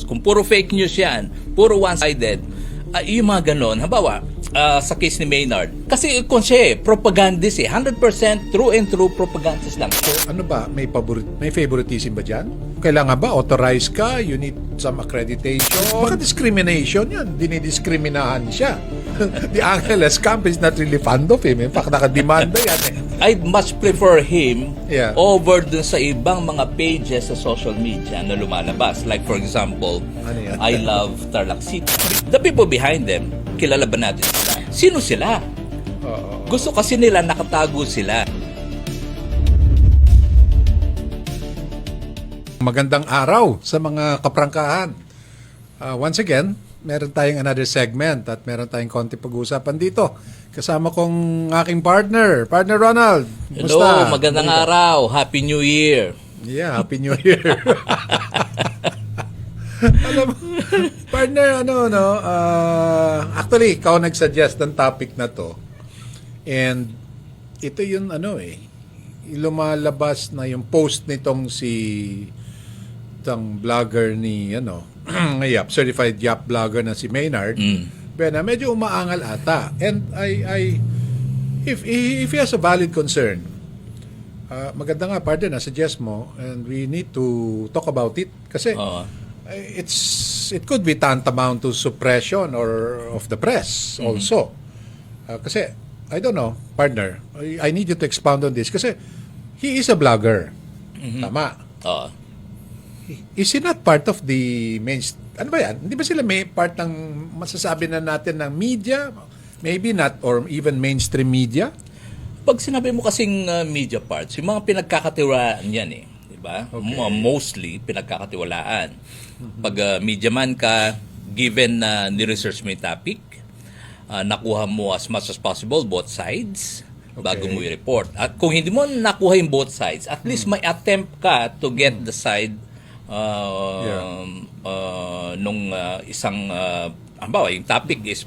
Kung puro fake news yan, puro one-sided, yung mga ganon, halimbawa, sa case ni Maynard. Kasi kung siya propagandist 100% true and true propagandist lang. So, ano ba? May favoritism ba dyan? Kailangan ba authorized ka? You need some accreditation? Baka discrimination yan. Dinidiskriminahan siya. The Angeles camp is not really fond of him. In fact, nakademanda yan eh. I'd much prefer him Yeah. over dun sa ibang mga pages sa social media na lumalabas. Like for example, Ano yan? I love Tarlac City. The people behind them, kilala ba natin sila? Sino sila? Oo. Gusto kasi nila nakatago sila. Magandang araw sa mga kaprangkahan. Once again, meron tayong another segment at meron tayong konti pag-uusapan dito. Kasama kong aking partner Ronald. Hello, Musta? magandang araw. Happy New Year. Yeah, Happy New Year. Alam mo, partner, actually, ikaw nag-suggest ng topic na to. And ito yung lumalabas na yung post nitong itong vlogger ni Yap, certified Yap vlogger na si Maynard. Na medyo umaangal ata. And if he has a valid concern, maganda nga partner na suggest mo, and we need to talk about it kasi it could be tantamount to suppression or of the press also. Kasi I don't know, partner, I need you to expound on this kasi he is a vlogger. Tama. Is he not part of the ano ba yan? Hindi ba sila may part ng masasabi na natin ng media? Maybe not, or even mainstream media? Pag sinabi mo kasing media parts, yung mga pinagkakatiwalaan yan eh. Diba? Okay. Mostly pinagkakatiwalaan. Pag media man ka, given na ni-research mo yung topic, nakuha mo as much as possible both sides bago mo i-report. At kung hindi mo nakuha yung both sides, at least may attempt ka to get the side nung isang halimbawa, yung topic is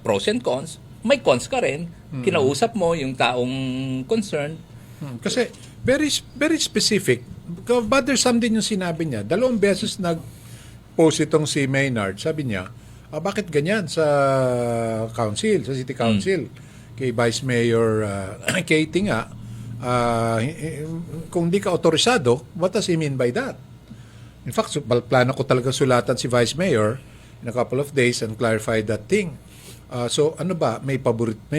pros and cons, may cons ka rin, kinausap mo yung taong concerned. Kasi very specific. Bothersome din yung sinabi niya. 2 beses nag-post itong si Maynard. Sabi niya, bakit ganyan sa council, sa city council? Kay Vice Mayor Katie nga, kung di ka otorisado, what does he mean by that? In fact, plano ko talaga sulatan si Vice Mayor in a couple of days and clarify that thing. So ano ba, may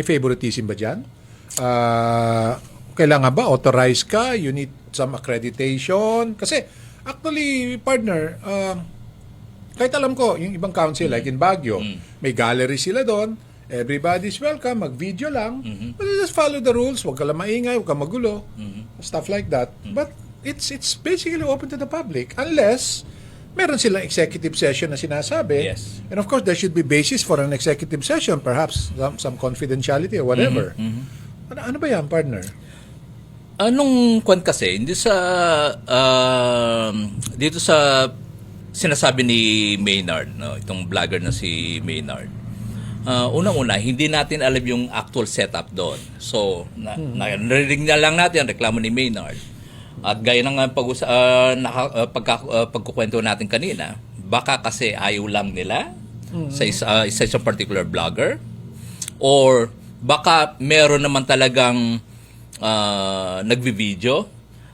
favoritism ba dyan? Kailangan ba authorized ka? You need some accreditation? Kasi actually, partner, kahit alam ko, yung ibang council like in Baguio, may gallery sila doon, everybody's welcome, mag-video lang, but just follow the rules, huwag ka lang maingay, huwag ka magulo, stuff like that. But it's basically open to the public unless meron silang executive session na sinasabi. Yes. And of course, there should be basis for an executive session, perhaps some confidentiality or whatever. Ano ba yan, partner? Anong kwan kasi, hindi sa dito sa sinasabi ni Maynard, no, itong vlogger na si Maynard. Unang-una, hindi natin alam yung actual setup doon. So, narinig na lang natin ang reklamo ni Maynard. At gaya ng pagkukwento natin kanina, baka kasi ayaw lang nila sa isang particular vlogger, or baka meron naman talagang nagvi-video.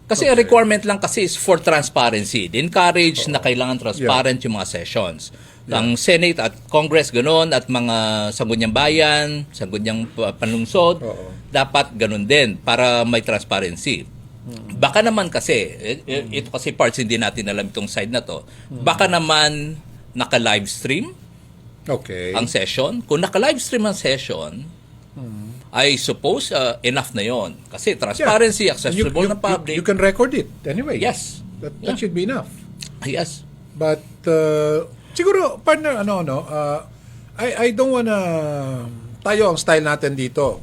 Kasi requirement lang kasi is for transparency. Encourage na kailangan transparent yung mga sessions. Ang Senate at Congress ganoon, at mga sangguniang bayan, sangguniang panlungsod, dapat ganoon din para may transparency. Baka naman kasi, ito kasi parts hindi natin alam itong side na to, baka naman naka-live stream ang session. Kung naka-live stream ang session, I suppose enough na yon. Kasi transparency, accessible na public. You can record it anyway. Yes. That should be enough. Yes. But siguro, partner, I don't wanna, tayo ang style natin dito.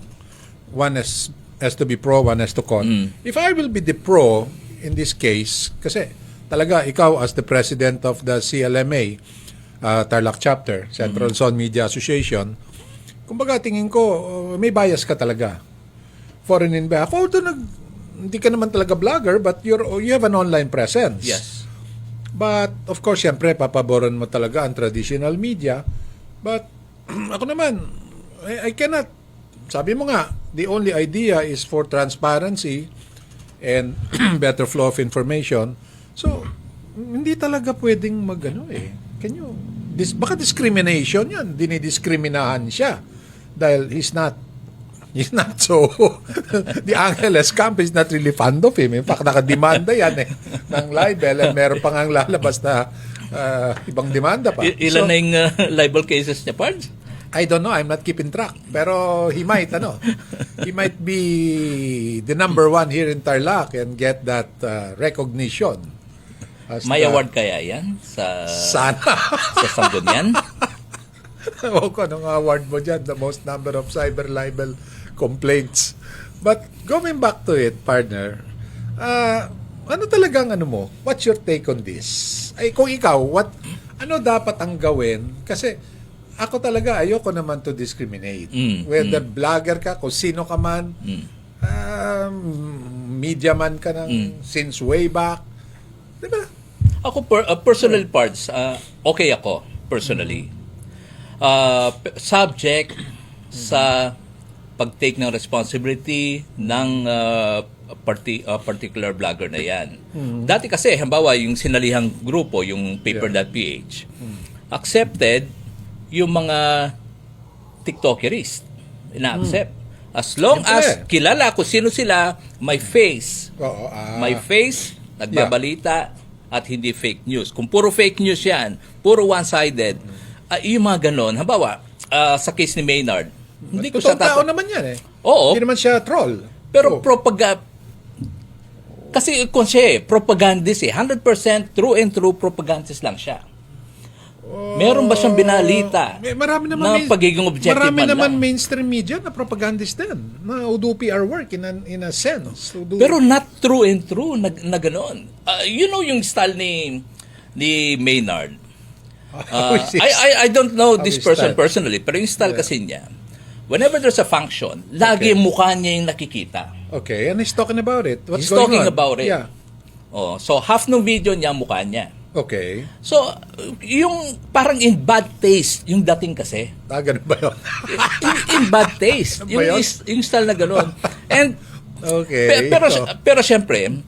One has to be pro, one has to con. If I will be the pro in this case, kasi talaga ikaw as the president of the CLMA, Tarlac Chapter, Central Luzon Media Association, kumbaga tingin ko, may bias ka talaga. Foreign in behalf. Although hindi ka naman talaga vlogger, but you have an online presence. Yes. But, of course, siyempre, papaboran mo talaga ang traditional media. But, ako naman, I cannot, sabi mo nga, the only idea is for transparency and better flow of information. So, hindi talaga pwedeng Can you, baka discrimination yan. Dinidiskriminahan siya. Dahil he's not so, the Angeles camp is not really fond of him. In fact, nakademanda yan ng libel and meron pang ang lalabas na ibang demanda pa. Ilan na yung libel cases niya, Pards? I don't know. I'm not keeping track. Pero he might, he might be the number one here in Tarlac and get that recognition. May award kaya yan Sana. sa Sangguniang? Ewan ko anong award mo dyan, the most number of cyber libel complaints. But going back to it, partner, ano talagang mo? What's your take on this? Ay, kung ikaw, ano dapat ang gawin? Kasi ako talaga ayoko naman to discriminate. Whether vlogger ka, kung sino ka man, media man ka since way back. Diba? Ako, personal Pards, okay ako, personally. Subject sa pag-take ng responsibility ng particular vlogger na yan. Dati kasi, halimbawa, yung sinalihang grupo, yung paper.ph, accepted yung mga TikTokerist. Ina-accept. As long as kilala kung sino sila, may face. May face, nagbabalita, at hindi fake news. Kung puro fake news yan, puro one-sided, yung mga ganon, halimbawa, sa case ni Maynard, hindi ko siya tao naman yan Oo. Hindi naman siya troll. Pero kasi kung siya propagandist 100% true and true propagandist lang siya. Meron ba siyang binalita marami naman na pagiging objective marami man naman lang? mainstream media na propagandist din. Na do PR work in a sense. Pero not true and true na ganon. Yung style ni Maynard. I don't know this person personally, pero yung style kasi niya, whenever there's a function, lagi mukha niya yung nakikita. Okay, and he's talking about it. He's talking about it. Yeah. So half ng video niya mukha niya. Okay. So, yung parang in bad taste, yung dating kasi. Ganun ba yun? in bad taste. Yung style na gano'n. And, okay. Pero syempre,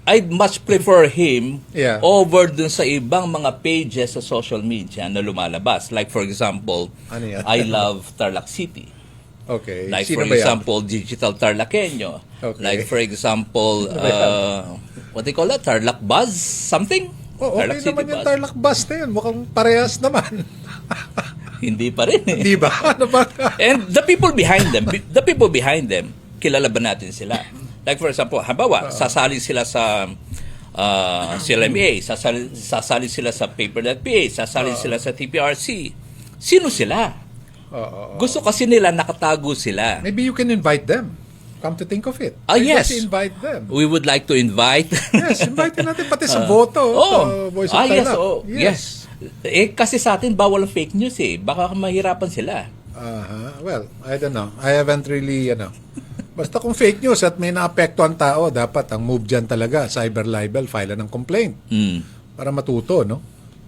I'd much prefer him over dun sa ibang mga pages sa social media na lumalabas. Like for example, I love Tarlac City. Okay. Like Sino for example, Digital Tarlacenyo. Okay. Like for example, what they call that? Tarlac Buzz? Something? Okay naman yung Tarlac Buzz na yun. Mukhang parehas naman. Hindi pa rin eh. Di ba? Ano ba? And the people behind them, kilala ba natin sila? Like for example, halimbawa, sasali sila sa CLMA, sasali sila sa paper.ph, sasali sila sa TPRC. Sino sila? Gusto kasi nila nakatago sila. Maybe you can invite them. Come to think of it. Yes. Invite them. We would like to invite. Yes, invite natin pati sa boto. Voice of Tarlac. Yes. Kasi sa atin, bawal ang fake news eh. Baka mahirapan sila. Well, I don't know. I haven't really, Basta kung fake news at may naapektuhan tao, dapat ang move dyan talaga, cyber libel, file ng complaint. Para matuto, no?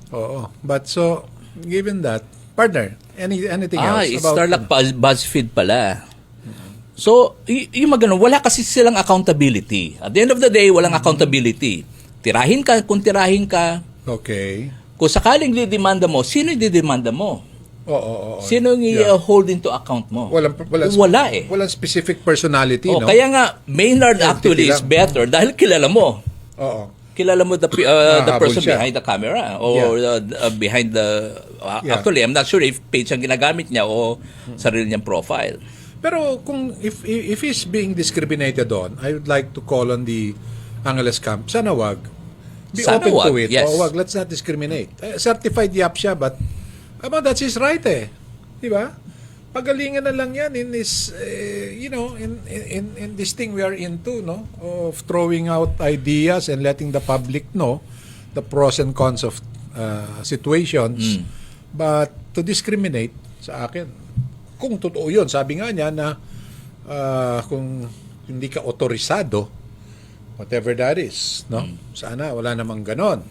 Oo. But so, given that, partner, anything else? It's Tarlac BuzzFeed pala. So, yung magano, wala kasi silang accountability. At the end of the day, walang accountability. Tirahin ka, kung tirahin ka. Okay. Kung sakaling didemanda mo, sino didemanda mo? Sino yung hold into account mo? Wala eh. Walang specific personality, no? Kaya nga, Maynard actually is better dahil kilala mo. Kilala mo the person behind the camera or behind the... Actually, I'm not sure if page ang ginagamit niya o sarili niyang profile. Pero kung if he's being discriminated on, I would like to call on the Angeles camp. Sana wag. Be Sana open wag, to it. yes. Wag, let's not discriminate. Certified YAP siya, but that's his right eh. Di ba? Pagalingan na lang yan in this, in this thing we are into, no? Of throwing out ideas and letting the public know the pros and cons of situations. But to discriminate, sa akin, kung totoo yun, sabi nga niya na kung hindi ka otorisado, whatever that is, no? Sana wala namang ganon.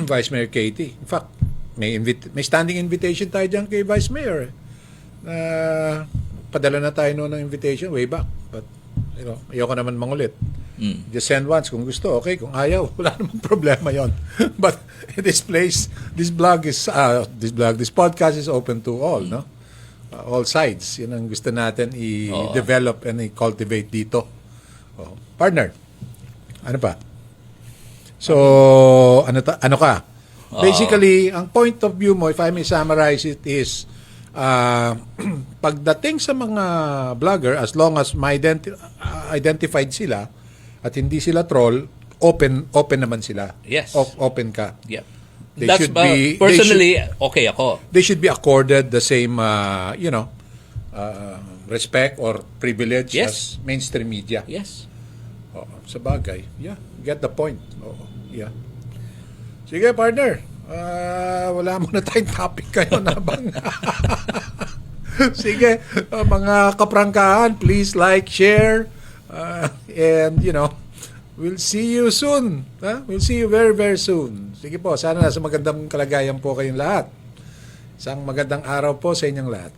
Vice Mayor Katie. In fact, may standing invitation tayo dyan kay Vice Mayor. Padala na tayo noon ng invitation way back. But, ayoko naman mangulit. Just send once kung gusto. Okay, kung ayaw, wala namang problema yon. But in this place, this podcast is open to all, no? All sides. Yun ang gusto natin i-develop and i-cultivate dito. Partner, ano pa? So, ano ka? Basically, ang point of view mo, if I may summarize it, is pagdating sa mga vlogger, as long as identified sila at hindi sila troll, open naman sila. Yes. Open ka. Yeah. They That's should be personally okay ako. They should be accorded the same respect or privilege as mainstream media. Yes. Sa bagay. Yeah, get the point. Yeah. Sige, partner. Wala muna tayong topic kayo habang sige, mga kaprangkahan, please like, share, and we'll see you soon. We'll see you very, very soon. Sige po, sana nasa magandang kalagayan po kayong lahat. Isang magandang araw po sa inyong lahat.